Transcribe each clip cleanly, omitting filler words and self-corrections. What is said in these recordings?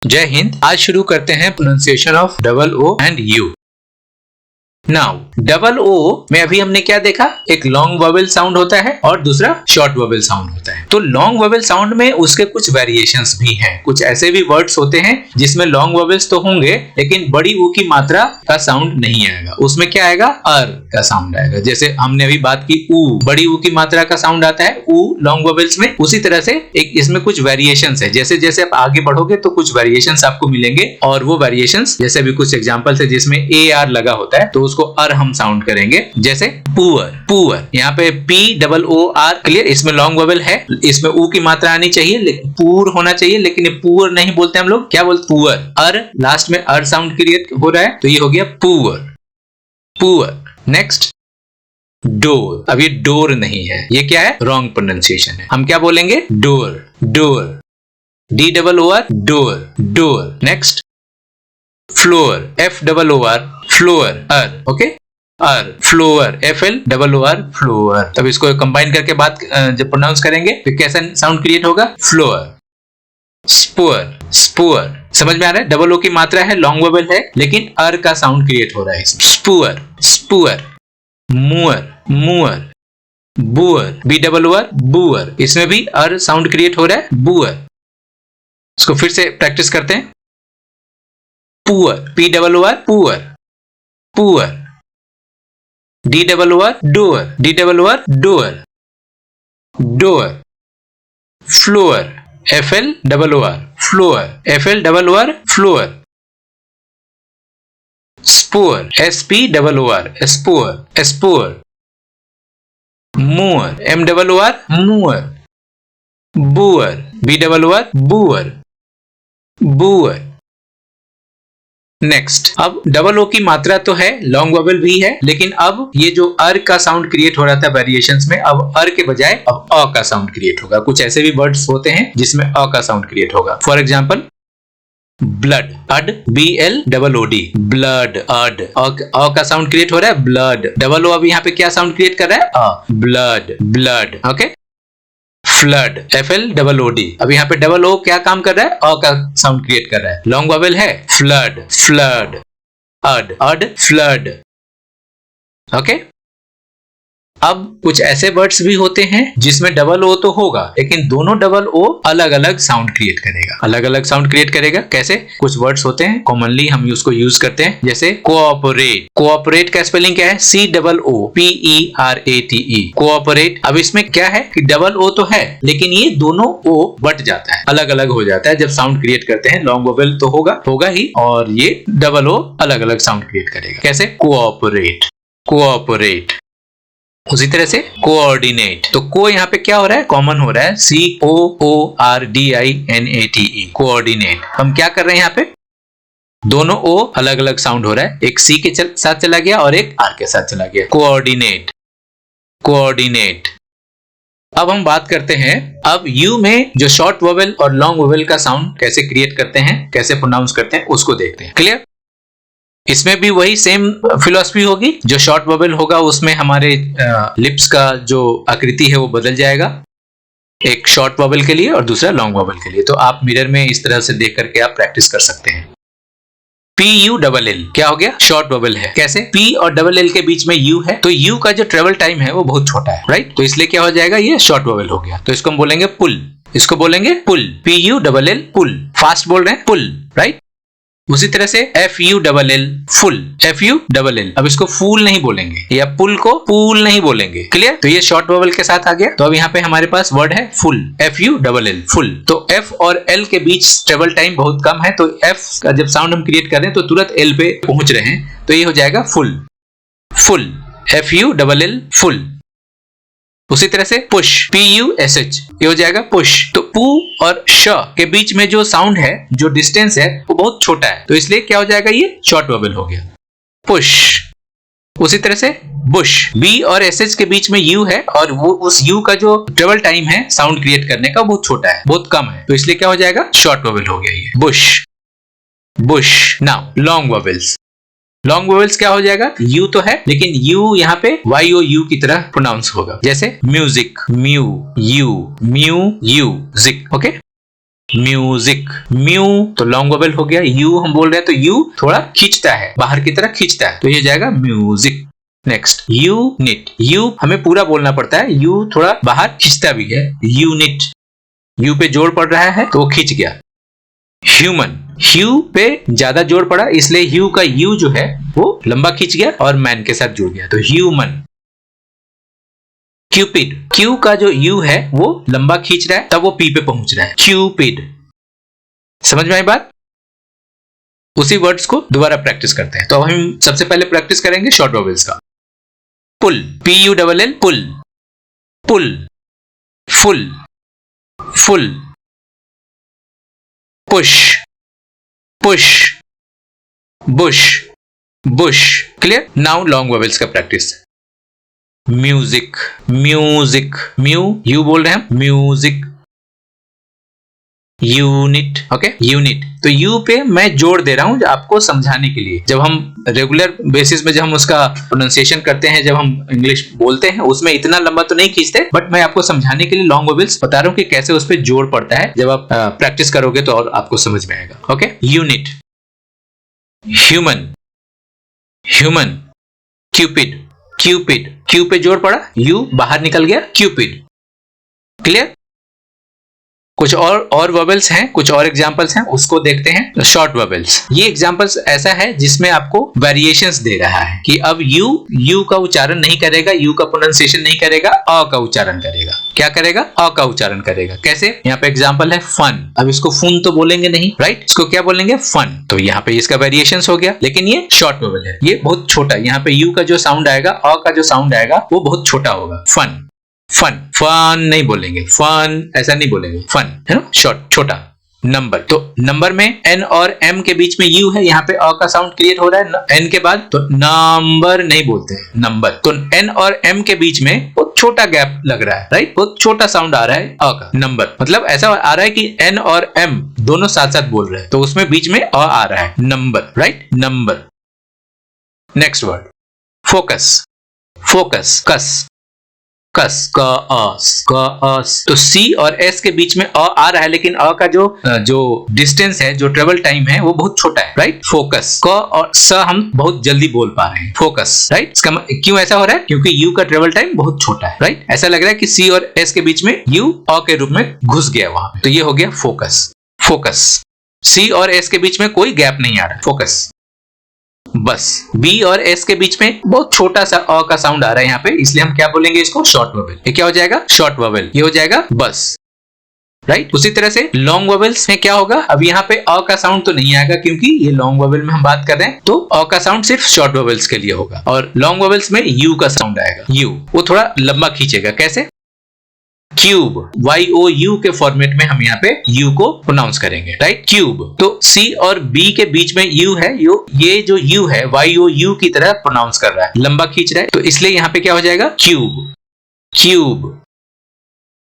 जय हिंद। आज शुरू करते हैं pronunciation of double O and U. Now double O में अभी हमने क्या देखा, एक लॉन्ग वोवेल साउंड होता है और दूसरा शॉर्ट वोवेल साउंड होता है। तो लॉन्ग वोवेल साउंड में उसके कुछ वेरिएशंस भी हैं। कुछ ऐसे भी वर्ड्स होते हैं जिसमें लॉन्ग वोवेल्स तो होंगे लेकिन बड़ी ऊ की मात्रा का साउंड नहीं आएगा। उसमें क्या आएगा, अर का साउंड आएगा। जैसे हमने अभी बात की ऊ, बड़ी ऊ की मात्रा का साउंड आता है ऊ लॉन्ग वोवेल्स में। उसी तरह से एक इसमें कुछ वेरिएशंस है। जैसे जैसे आप आगे बढ़ोगे तो कुछ वेरिएशंस आपको मिलेंगे और वो वेरिएशंस जैसे अभी कुछ एग्जांपल्स है जिसमें ए आर लगा होता है तो उसको अर हम साउंड करेंगे। जैसे पुअर, पुअर, यहाँ पे P double O R, clear. इसमें लॉन्ग वोवेल है, इसमें ऊ की मात्रा आनी चाहिए लेकिन पूर होना चाहिए, लेकिन ये पुअर नहीं बोलते हम लोग, क्या बोलते, पुअर। अर लास्ट में अर साउंड क्रिएट हो रहा है तो ये हो गया पुअर, पुअर। Next door. अब ये डोर नहीं है, ये क्या है, रॉन्ग प्रोनाउंसिएशन है। हम क्या बोलेंगे, door, door, D double O R, door, door. Next floor, F double O R, floor, uh, okay, uh, floor, F L double O R, floor. तब इसको कंबाइन करके बात जब प्रोनाउंस करेंगे तो कैसा साउंड क्रिएट होगा, फ्लोअर, स्पोअर, स्पोअर। समझ में आ रहा है, डबल ओ की मात्रा है, लॉन्ग वोवेल है लेकिन अर का साउंड क्रिएट हो रहा है इसमें। स्पुअर, स्पुअर, मुअर, मुअर, boor, B double O R, बुअर। इसमें भी अर साउंड क्रिएट हो रहा है, बुअर। इसको फिर से प्रैक्टिस करते हैं। Poor, P double O R, poor, poor, D double O R, door, D double O R, door, door. Floor, F L double O R, floor, F L double O R, floor. Spoor, S P double O R, spoor, spoor. Moor, M double O R, moor, boor, B double O R, boor, boor. Next, अब double O की मात्रा तो है, long vowel भी है, लेकिन अब ये जो अर का साउंड क्रिएट हो रहा था वेरिएशंस में, अब अर के बजाय अब अ का साउंड क्रिएट होगा। कुछ ऐसे भी वर्ड्स होते हैं जिसमें अ का साउंड क्रिएट होगा। फॉर एग्जांपल ब्लड, अड, B L double O D, blood, अड, अ का साउंड क्रिएट हो रहा है, ब्लड। डबल ओ अब यहाँ पे क्या साउंड क्रिएट कर रहा है, uh, blood, blood, okay. Flood, F L double O D, अब यहाँ पे डबल ओ क्या काम कर रहा है, अ का साउंड क्रिएट कर रहा है, लॉन्ग वोवेल है। फ्लड, फ्लड, अड, अड, फ्लड, ओके। अब कुछ ऐसे वर्ड्स भी होते हैं जिसमें डबल ओ तो होगा लेकिन दोनों डबल ओ अलग अलग साउंड क्रिएट करेगा, अलग अलग साउंड क्रिएट करेगा। कैसे, कुछ वर्ड्स होते हैं कॉमनली हम उसको यूज करते हैं, जैसे कोऑपरेट। कोऑपरेट का स्पेलिंग क्या है, C double O P E R A T E, cooperate. अब इसमें क्या है कि डबल ओ तो है लेकिन ये दोनों ओ बट जाता है, अलग अलग हो जाता है जब साउंड क्रिएट करते हैं। लॉन्ग वोवेल तो होगा ही और ये डबल ओ अलग अलग साउंड क्रिएट करेगा। कैसे, कोऑपरेट, कोऑपरेट। उसी तरह से कोऑर्डिनेट, तो को यहाँ पे क्या हो रहा है, कॉमन हो रहा है, C O O R D I N A T E, coordinate. हम क्या कर रहे हैं यहाँ पे, दोनों ओ अलग अलग साउंड हो रहा है, एक सी के साथ चला गया और एक आर के साथ चला गया, कोऑर्डिनेट, कोऑर्डिनेट। अब हम बात करते हैं, अब यू में जो शॉर्ट वोवेल और लॉन्ग वोवेल का साउंड कैसे क्रिएट करते हैं, कैसे प्रोनाउंस करते हैं, उसको देखते हैं। क्लियर, इसमें भी वही सेम फिलॉसफी होगी। जो शॉर्ट वोवेल होगा उसमें हमारे लिप्स का जो आकृति है वो बदल जाएगा, एक शॉर्ट वोवेल के लिए और दूसरा लॉन्ग वोवेल के लिए। तो आप मिरर में इस तरह से देख करके आप प्रैक्टिस कर सकते हैं। पी यू डबल एल क्या हो गया, शॉर्ट वोवेल है। कैसे, पी और डबल एल के बीच में यू है तो यू का जो ट्रेवल टाइम है वो बहुत छोटा है, राइट। तो इसलिए क्या हो जाएगा, ये शॉर्ट वोवेल हो गया। तो इसको हम बोलेंगे पुल, इसको बोलेंगे पुल, पी यू डबल एल, पुल। फास्ट बोल रहे हैं, पुल, राइट। उसी तरह से F U double L, full, F U double L. अब इसको फूल नहीं बोलेंगे या पुल को पूल नहीं बोलेंगे, क्लियर। तो ये शॉर्ट वोवेल के साथ आ गया। तो अब यहाँ पे हमारे पास वर्ड है full, F U double L, full. तो एफ और एल के बीच ट्रेवल टाइम बहुत कम है, तो एफ का जब साउंड हम क्रिएट कर रहे हैं तो तुरंत एल पे पहुंच रहे हैं, तो ये हो जाएगा full, full, F U double L, full. उसी तरह से push, P U S H, ये हो जाएगा पुश। तो पू और श के बीच में जो साउंड है, जो डिस्टेंस है वो बहुत छोटा है, तो इसलिए क्या हो जाएगा, ये शॉर्ट वोवेल हो गया, पुश। उसी तरह से बुश, बी और एस एच के बीच में यू है और वो उस यू का जो ट्रेवल टाइम है साउंड क्रिएट करने का बहुत छोटा है, बहुत कम है, तो इसलिए क्या हो जाएगा, शॉर्ट वोवेल हो गया ये, Bush, Bush. Now long vowels, long vowels क्या हो जाएगा, यू तो है लेकिन यू यहाँ पे वाई ओ यू की तरह प्रोनाउंस होगा। जैसे म्यूजिक, म्यू, यू, म्यू, यू, जिक, ओके। म्यूजिक, म्यू तो लॉन्ग वोवेल हो गया, यू हम बोल रहे हैं तो यू थोड़ा खींचता है, बाहर की तरह खींचता है, तो ये जाएगा म्यूजिक। नेक्स्ट यूनिट, यू हमें पूरा बोलना पड़ता है, यू थोड़ा बाहर खींचता भी है, यूनिट, यू पे जोर पड़ रहा है तो वो खींच गया। ह्यूमन, ह्यू पे ज्यादा जोर पड़ा इसलिए ह्यू का यू जो है वो लंबा खींच गया और मैन के साथ जुड़ गया, तो ह्यूमन। क्यूपिड, क्यू का जो यू है वो लंबा खींच रहा है तब वो पी पे पहुंच रहा है, क्यूपिड। समझ में आई बात? उसी वर्ड्स को दोबारा प्रैक्टिस करते हैं। तो अब हम सबसे पहले प्रैक्टिस करेंगे शॉर्ट वोवेल्स का। Pull, PULL, pull, pull, full, full, push, push, bush, bush. Clear? Now long vowels का प्रैक्टिस। म्यूजिक, म्यूजिक, म्यू यू बोल रहे हैं, म्यूजिक। यूनिट, ओके, यूनिट तो यू पे मैं जोड़ दे रहा हूं आपको समझाने के लिए। जब हम रेगुलर बेसिस में जब हम उसका प्रोनाउंसिएशन करते हैं, जब हम इंग्लिश बोलते हैं, उसमें इतना लंबा तो नहीं खींचते, बट मैं आपको समझाने के लिए लॉन्ग वोवेल्स बता रहा हूं कि कैसे उस पर जोड़ पड़ता है। जब आप प्रैक्टिस करोगे तो और आपको समझ में आएगा। Okay, unit, human, human, Cupid, Cupid, Q पे जोर पड़ा, यू बाहर निकल गया, क्यूपिड। क्लियर? कुछ और वोवेल्स हैं, कुछ और एग्जांपल्स हैं, उसको देखते हैं। शॉर्ट वोवेल्स, ये एग्जांपल्स ऐसा है जिसमें आपको वेरिएशंस दे रहा है कि अब यू का उच्चारण नहीं करेगा, यू का प्रोनाउंसिएशन नहीं करेगा, अ का उच्चारण करेगा। क्या करेगा? अ का उच्चारण करेगा। कैसे? यहाँ पे एग्जांपल है फन। अब इसको फुन तो बोलेंगे नहीं, राइट? इसको क्या बोलेंगे? फन। तो यहाँ पे इसका वेरिएशंस हो गया, लेकिन ये शॉर्ट वोवेल है, ये बहुत छोटा। यहाँ पे यू का जो साउंड आएगा, अ का जो साउंड आएगा वो बहुत छोटा होगा। फन, फन, फन नहीं बोलेंगे, फन ऐसा नहीं बोलेंगे, फन है ना, शॉर्ट, छोटा। नंबर, तो नंबर में एन और एम के बीच में यू है, यहाँ पे अ का साउंड क्रिएट हो रहा है एन के बाद, तो नंबर नहीं बोलते हैं, नंबर। तो एन और एम के बीच में बहुत छोटा गैप लग रहा है, राइट? बहुत छोटा साउंड आ रहा है अ का। नंबर मतलब ऐसा आ रहा है कि एन और एम दोनों साथ साथ बोल रहे हैं, तो उसमें बीच में अ आ रहा है, number, right? Number. Next word, focus, focus, कस, कस, क तो सी और एस के बीच में अ आ रहा है, लेकिन अ का जो डिस्टेंस है, जो ट्रेवल टाइम है, वो बहुत छोटा है, राइट? फोकस, क और स हम बहुत जल्दी बोल पा रहे हैं, फोकस, राइट? इसका क्यों ऐसा हो रहा है? क्योंकि यू का ट्रेवल टाइम बहुत छोटा है, राइट? ऐसा लग रहा है कि सी और एस के बीच में यू अ के रूप में घुस गया वहां पे, तो ये हो गया फोकस। फोकस, सी और एस के बीच में कोई गैप नहीं आ रहा, फोकस। बस, बी और एस के बीच में बहुत छोटा सा अ का साउंड आ रहा है यहाँ पे, इसलिए हम क्या बोलेंगे इसको? Short vowel. ये क्या हो जाएगा? Short vowel. ये हो जाएगा बस, राइट? उसी तरह से लॉन्ग वोवेल्स में क्या होगा? अब यहाँ पे अ का साउंड तो नहीं आएगा, क्योंकि ये लॉन्ग वोवेल में हम बात कर रहे हैं, तो अ का साउंड सिर्फ शॉर्ट वोवेल्स के लिए होगा। और लॉन्ग वोवेल्स में यू का साउंड आएगा, यू, वो थोड़ा लंबा खींचेगा। कैसे? क्यूब, YOU के फॉर्मेट में हम यहाँ पे U को प्रोनाउंस करेंगे, राइट? क्यूब। तो C और B के बीच में U है, ये जो U है YOU की तरह प्रोनाउंस कर रहा है, लंबा खींच रहा है, तो इसलिए यहाँ पे क्या हो जाएगा? Cube, cube,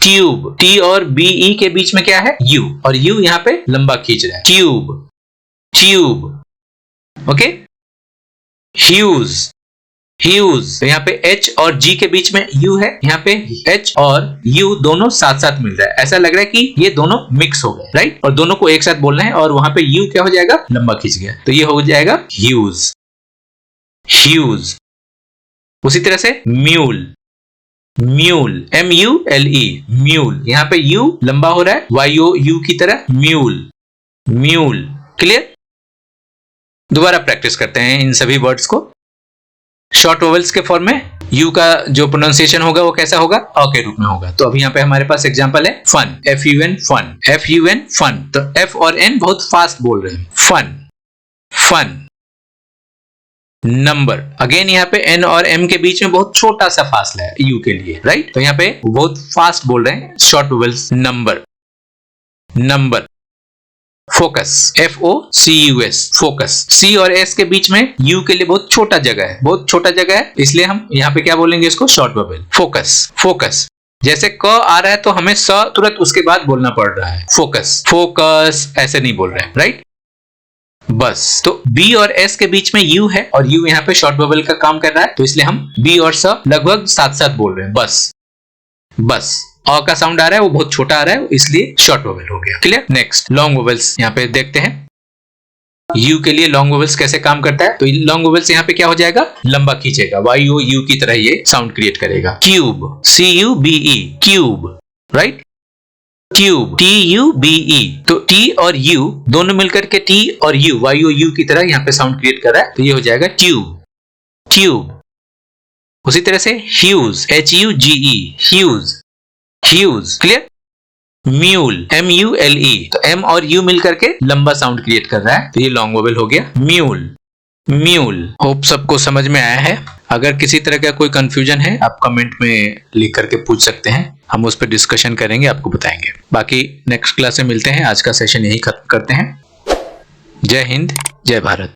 tube. T और BE के बीच में क्या है? U, और U यहाँ पे लंबा खींच रहा है, tube, tube. Okay, huge, huge. तो यहाँ पे H और G के बीच में U है, यहाँ पे H और U दोनों साथ साथ मिल रहा है, ऐसा लग रहा है कि ये दोनों मिक्स हो गए, राइट? और दोनों को एक साथ बोलना है, और वहां पे U क्या हो जाएगा? लंबा खींच गया, तो ये हो जाएगा ह्यूज, ह्यूज। उसी तरह से म्यूल, म्यूल, MULE, म्यूल। यहाँ पे U लंबा हो रहा है YOU की तरह, म्यूल, म्यूल। क्लियर? दोबारा प्रैक्टिस करते हैं इन सभी वर्ड्स को। शॉर्ट वोवेल्स के फॉर्म में यू का जो प्रोनाउंसिएशन होगा वो कैसा होगा? अ के रूप में होगा। तो अभी यहाँ पे हमारे पास एग्जांपल है fun, FUN, fun, FUN, fun. तो F और N बहुत फास्ट बोल रहे हैं, फन, फन। नंबर, अगेन यहाँ पे N और M के बीच में बहुत छोटा सा फासला है U के लिए, राइट? तो यहाँ पे बहुत फास्ट बोल रहे हैं, short vowels. Number, number. Focus, FOCUS, focus. C और S के बीच में U के लिए बहुत छोटा जगह है, बहुत छोटा जगह है, इसलिए हम यहाँ पे क्या बोलेंगे इसको? Short vowel, focus, focus. जैसे क आ रहा है तो हमें स तुरंत उसके बाद बोलना पड़ रहा है, फोकस, फोकस, ऐसे नहीं बोल रहे हैं, राइट? बस। तो B और S के बीच में U है, और U यहाँ पे शॉर्ट वोवेल का काम कर रहा है, तो इसलिए हम B और स लगभग साथ साथ बोल रहे हैं, बस, बस। अ का साउंड आ रहा है वो बहुत छोटा आ रहा है, इसलिए शॉर्ट वोवेल हो गया। क्लियर? नेक्स्ट लॉन्ग वोवेल्स यहाँ पे देखते हैं। यू के लिए लॉन्ग वोवेल्स कैसे काम करता है? तो लॉन्ग वोवेल्स यहाँ पे क्या हो जाएगा, लंबा खींचेगा, वाई ओ यू की तरह ये साउंड क्रिएट करेगा। Cube, C U B E, cube, right? Tube, T U B E. तो टी और यू दोनों मिलकर के टी और यू, वाई ओ यू की तरह यहाँ पे साउंड क्रिएट कर रहा है, तो ये हो जाएगा ट्यूब, ट्यूब। उसी तरह से huge, H U G E, huge, huge. Clear? Mule, M U L E, तो एम और यू मिलकर के लंबा साउंड क्रिएट कर रहा है, तो ये लॉन्ग वोवेल हो गया म्यूल, म्यूल। होप सबको समझ में आया है। अगर किसी तरह का कोई कंफ्यूजन है आप कमेंट में लिख करके पूछ सकते हैं, हम उस पर डिस्कशन करेंगे, आपको बताएंगे। बाकी नेक्स्ट क्लास में मिलते हैं। आज का सेशन यही खत्म करते हैं। जय हिंद, जय भारत।